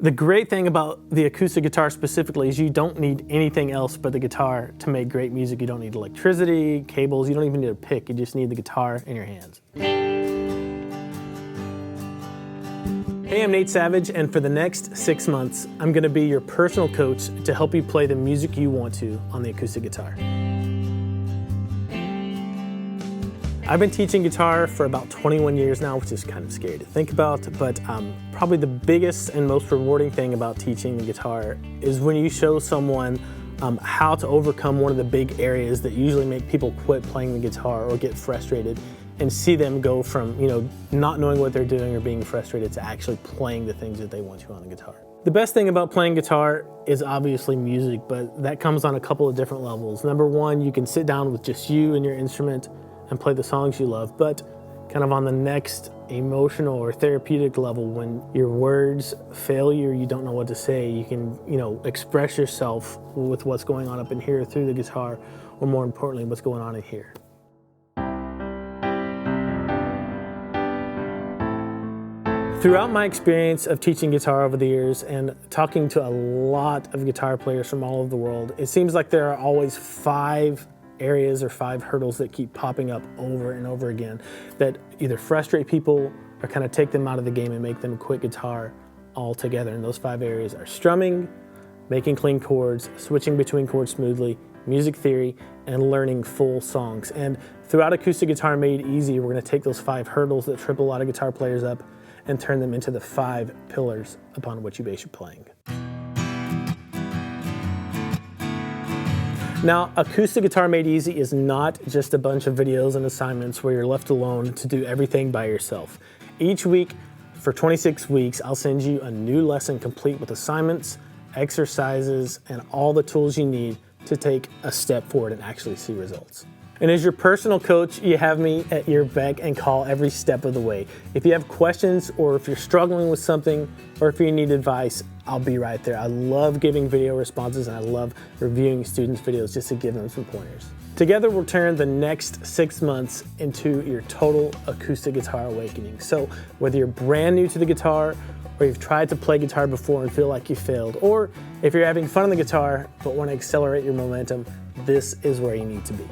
The great thing about the acoustic guitar specifically is you don't need anything else but the guitar to make great music. You don't need electricity, cables, you don't even need a pick. You just need the guitar in your hands. Hey, I'm Nate Savage, and for the next 6 months, I'm gonna be your personal coach to help you play the music you want to on the acoustic guitar. I've been teaching guitar for about 21 years now, which is kind of scary to think about, but probably the biggest and most rewarding thing about teaching the guitar is when you show someone how to overcome one of the big areas that usually make people quit playing the guitar or get frustrated, and see them go from not knowing what they're doing or being frustrated to actually playing the things that they want to on the guitar. The best thing about playing guitar is obviously music, but that comes on a couple of different levels. Number one, you can sit down with just you and your instrument and play the songs you love, but kind of on the next emotional or therapeutic level, when your words fail you or you don't know what to say, you can express yourself with what's going on up in here through the guitar, or more importantly, what's going on in here. Throughout my experience of teaching guitar over the years and talking to a lot of guitar players from all over the world, it seems like there are always 5 areas or 5 hurdles that keep popping up over and over again that either frustrate people or kind of take them out of the game and make them quit guitar altogether. And those 5 areas are strumming, making clean chords, switching between chords smoothly, music theory, and learning full songs. And throughout Acoustic Guitar Made Easy, we're going to take those 5 hurdles that trip a lot of guitar players up and turn them into the 5 pillars upon which you base your playing. Now, Acoustic Guitar Made Easy is not just a bunch of videos and assignments where you're left alone to do everything by yourself. Each week, for 26 weeks, I'll send you a new lesson complete with assignments, exercises, and all the tools you need to take a step forward and actually see results. And as your personal coach, you have me at your beck and call every step of the way. If you have questions, or if you're struggling with something, or if you need advice, I'll be right there. I love giving video responses, and I love reviewing students' videos just to give them some pointers. Together, we'll turn the next 6 months into your total acoustic guitar awakening. So whether you're brand new to the guitar, or you've tried to play guitar before and feel like you failed, or if you're having fun on the guitar but want to accelerate your momentum, this is where you need to be.